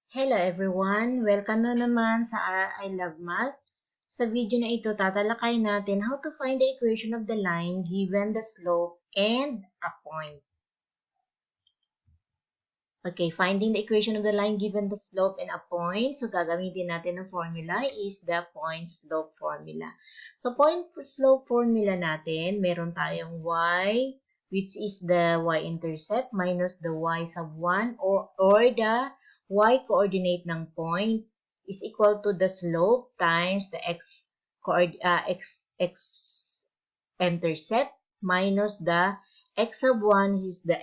Hello everyone! Welcome na naman sa iLabMath. Sa video na ito, tatalakayin natin how to find the equation of the line given the slope and a point. Okay, finding the equation of the line given the slope and a point. So, gagamitin natin ang formula is the point-slope formula. So, point-slope formula natin, meron tayong y, which is the y-intercept minus the y sub 1 or the y-coordinate ng point is equal to the slope times the x-intercept minus the x sub 1 is the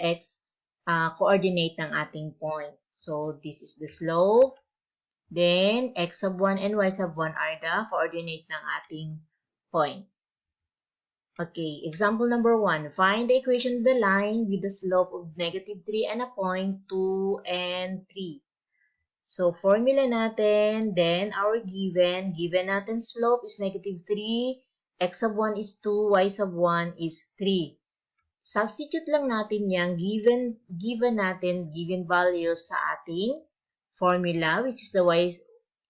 coordinate ng ating point. So, this is the slope. Then, x sub 1 and y sub 1 are the coordinate ng ating point. Okay, example number 1. Find the equation of the line with the slope of negative 3 and a point 2 and 3. So, formula natin, then our given natin slope is negative 3, x sub 1 is 2, y sub 1 is 3. Substitute lang natin yung given values sa ating formula, which is the y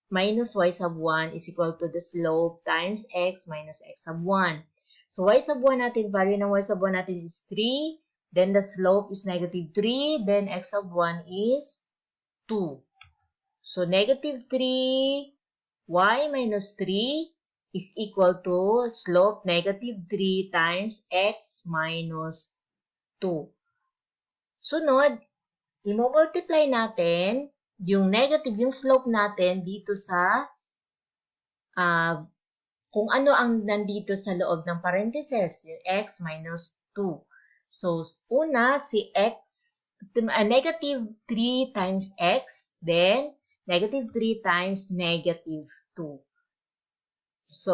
minus y sub 1 is equal to the slope times x minus x sub 1. So, y sub 1 natin, value ng y sub 1 natin is 3, then the slope is negative 3, then x sub 1 is 2. So, negative 3, y minus 3 is equal to slope negative 3 times x minus 2. Sunod, i-multiply natin yung negative, yung slope natin dito sa kung ano ang nandito sa loob ng parentheses, yung x minus 2. So, una, si x, negative 3 times x, then negative 3 times negative 2. So,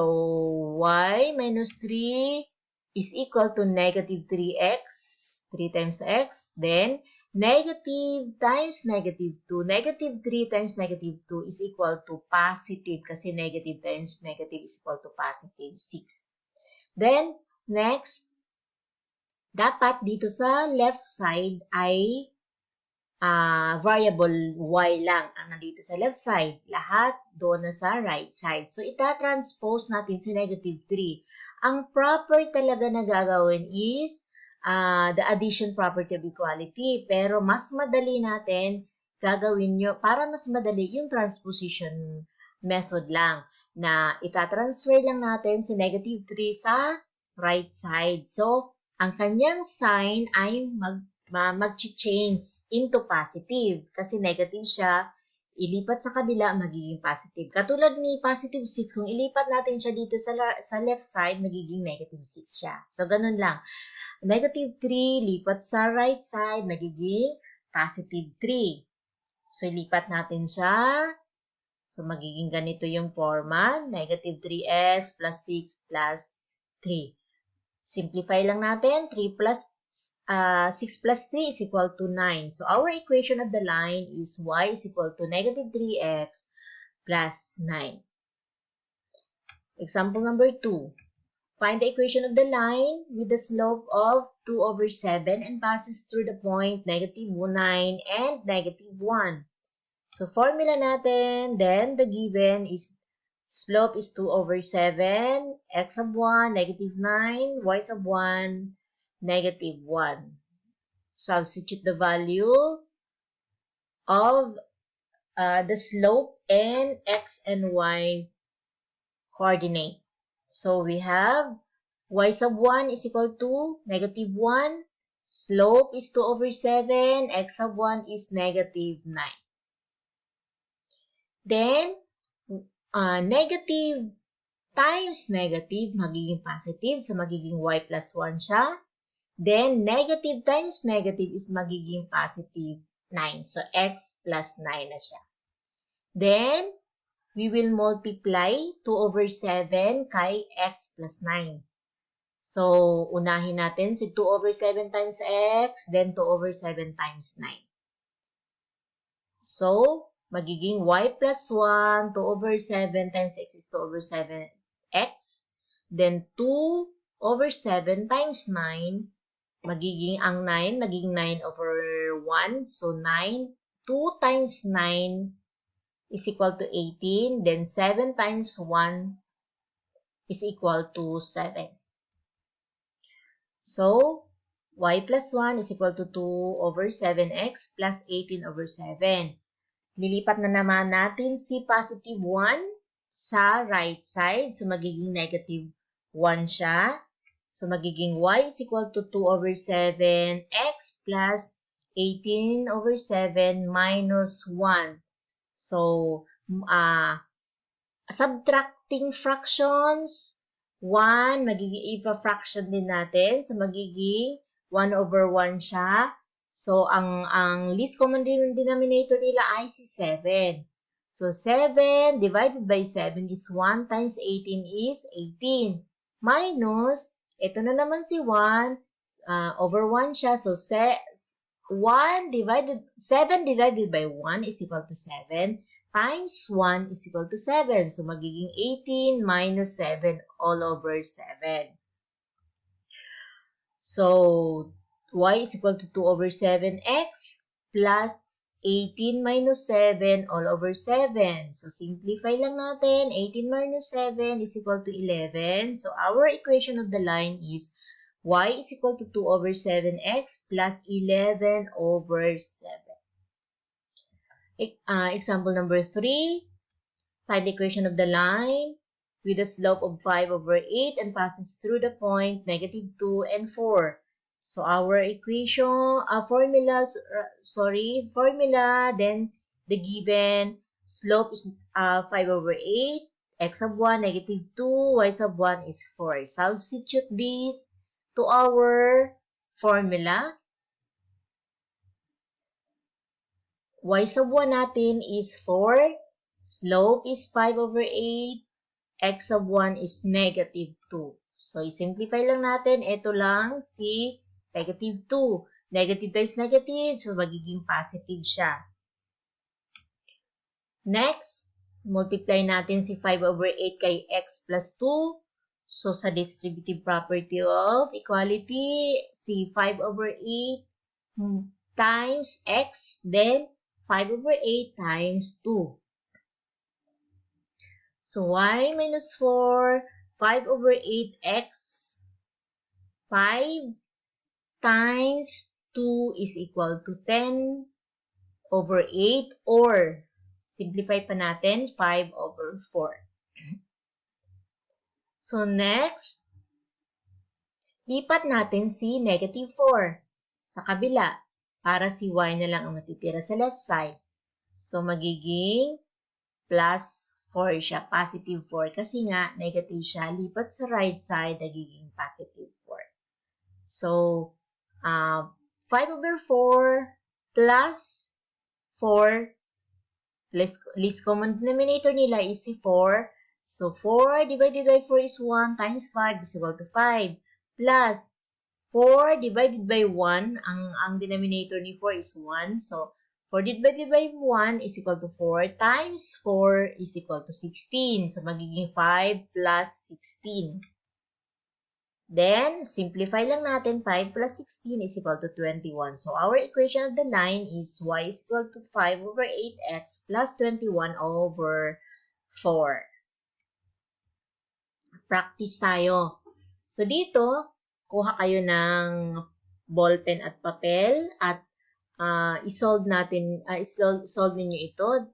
y minus 3 is equal to negative 3x, 3 times x, then negative times negative 2. Negative 3 times negative 2 is equal to positive kasi negative times negative is equal to positive 6. Then, next, dapat dito sa left side ay variable y lang ang nandito sa left side. Lahat doon na sa right side. So, itatranspose natin sa negative 3. Ang proper talaga na gagawin is the addition property of equality. Pero mas madali natin gagawin nyo, para mas madali yung transposition method lang, na itatransfer lang natin si negative 3 sa right side. So, ang kanyang sign ay mag-change into positive. Kasi negative siya, ilipat sa kabila, magiging positive. Katulad ni positive 6, kung ilipat natin siya dito sa left side, magiging negative 6 siya. So, ganun lang. Negative 3, lipat sa right side, magiging positive 3. So, ilipat natin siya. So, magiging ganito yung forma. Negative 3x plus 6 plus 3. Simplify lang natin. 3 plus 6 plus 3 is equal to 9. So, our equation of the line is y is equal to negative 3x plus 9. Example number 2. Find the equation of the line with the slope of 2 over 7 and passes through the point negative 9 and negative 1. So, formula natin, then the given is slope is 2 over 7, x sub 1, negative 9, y sub 1, negative 1. Substitute the value of the slope and x and y coordinate. So, we have y sub 1 is equal to negative 1, slope is 2 over 7, x sub 1 is negative 9. Then, negative times negative, magiging positive, so magiging y plus 1 siya. Then, negative times negative is magiging positive 9. So, x plus 9 na siya. Then, we will multiply 2 over 7 kay x plus 9. So, unahin natin si 2 over 7 times x, then 2 over 7 times 9. So, magiging y plus 1, 2 over 7 times x is 2 over 7x. Then, 2 over 7 times 9, magiging ang 9 over 1. So, 2 times 9 is equal to 18. Then 7 times 1 is equal to 7. So, y plus 1 is equal to 2 over 7x plus 18 over 7. Lilipat na naman natin si positive 1 sa right side. So, magiging negative 1 siya. So, magiging y is equal to 2 over 7x plus 18 over 7 minus 1. So, subtracting fractions, 1, magiging ipa-fraction din natin. So, magiging 1 over 1 siya. So, ang least common denominator nila ay si 7. So, 7 divided by 7 is 1 times 18 is 18. Minus, ito na naman si 1, over 1 siya. So, 7 divided by 1 is equal to 7. Times 1 is equal to 7. So, magiging 18 minus 7 all over 7. So, y is equal to 2 over 7x plus 18 minus 7 all over 7. So, simplify lang natin. 18 minus 7 is equal to 11. So, our equation of the line is y is equal to 2 over 7x plus 11 over 7. Example number 3. Find the equation of the line with a slope of 5 over 8 and passes through the point negative 2 and 4. So our equation, formula, then the given slope is 5 over 8, x sub 1, negative 2, y sub 1 is 4. Substitute this to our formula. Y sub 1 natin is 4, slope is 5 over 8, x sub 1 is negative 2. So, i-simplify lang natin, ito lang si negative 2. Negative times negative, so magiging positive siya. Next, multiply natin si 5 over 8 kay x plus 2. So, sa distributive property of equality, si 5 over 8 times x, then 5 over 8 times 2. So, y minus 4, 5 over 8x, 5 times 2 is equal to 10 over 8, or simplify pa natin, 5 over 4. So, next, lipat natin si negative 4 sa kabila para si y na lang ang matitira sa left side. So, magiging plus 4 siya, positive 4. Kasi nga, negative siya. Lipat sa right side, nagiging positive 4. So, 5 over 4 plus 4, least common denominator nila is si 4. So, 4 divided by 4 is 1 times 5 is equal to 5. Plus, 4 divided by 1, ang denominator ni 4 is 1. So, 4 divided by 1 is equal to 4 times 4 is equal to 16. So, magiging 5 plus 16. Then, simplify lang natin. 5 plus 16 is equal to 21. So, our equation of the line is y is equal to 5 over 8x plus 21 over 4. Practice tayo. So, dito, kuha kayo ng ballpen at papel at isolve solve ninyo ito.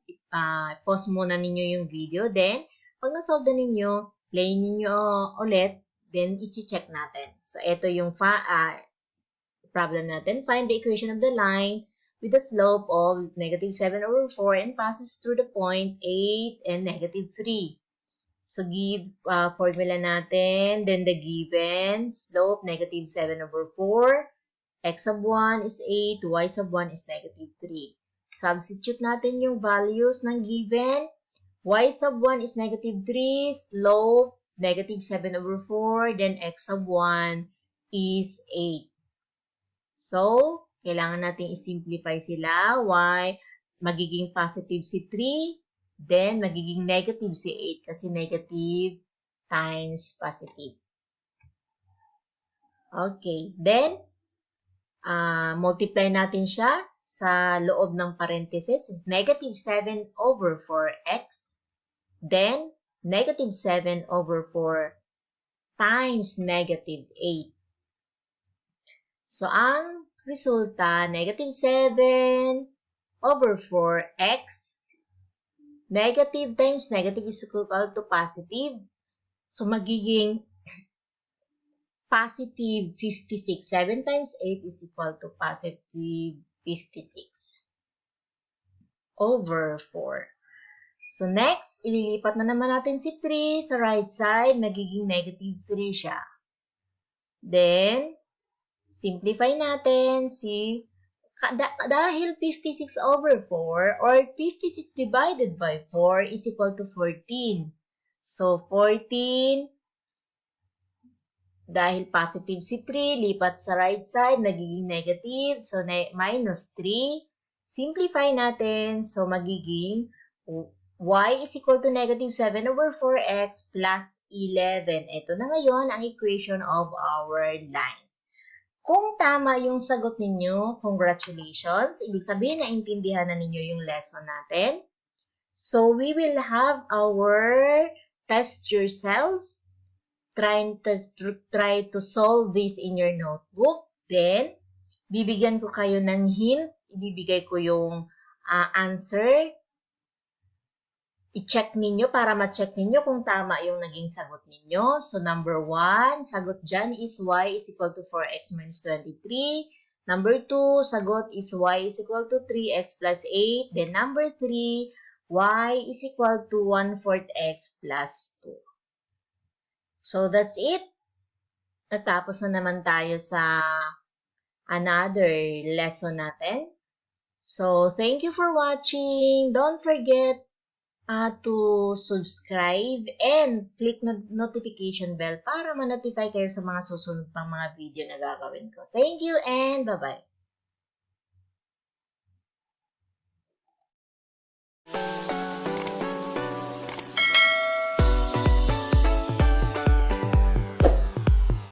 Pause muna ninyo yung video. Then, pag na-solve na ninyo, play ninyo ulit. Then, i-check natin. So, ito yung problem natin. Find the equation of the line with a slope of negative 7 over 4 and passes through the point 8 and negative 3. So, give formula natin. Then, the given slope, negative 7 over 4. X sub 1 is 8, y sub 1 is negative 3. Substitute natin yung values ng given. Y sub 1 is negative 3, slope, negative 7 over 4, then x sub 1 is 8. So, kailangan natin i-simplify sila. Y, magiging positive si 3, then magiging negative si 8 kasi negative times positive. Okay, then, multiply natin siya sa loob ng parenthesis is negative 7 over 4x. Then, negative 7 over 4 times negative 8. So, ang resulta, negative 7 over 4x. Negative times negative is equal to positive. So, magiging positive 56. 7 times 8 is equal to positive 56 over 4. So, next, ililipat na naman natin si 3 sa right side. Magiging negative 3 siya. Then, simplify natin dahil 56 over 4 or 56 divided by 4 is equal to 14. So, 14, dahil positive si 3, lipat sa right side, nagiging negative. So, minus 3. Simplify natin. So, magiging y is equal to negative 7 over 4x plus 11. Ito na ngayon ang equation of our line. Kung tama yung sagot ninyo, congratulations. Ibig sabihin na intindihan na ninyo yung lesson natin. So, we will have our test yourself. Try to solve this in your notebook. Then, bibigyan ko kayo ng hint. Ibibigay ko yung answer. I-check ninyo para ma-check ninyo kung tama yung naging sagot ninyo. So, number 1, sagot dyan is y is equal to 4x minus 23. Number 2, sagot is y is equal to 3x plus 8. Then, number 3, y is equal to 1/4 x plus 2. So, that's it. Natapos na naman tayo sa another lesson natin. So, thank you for watching. Don't forget to subscribe and click notification bell para ma-notify kayo sa mga susunod pang mga video na gagawin ko. Thank you and bye-bye!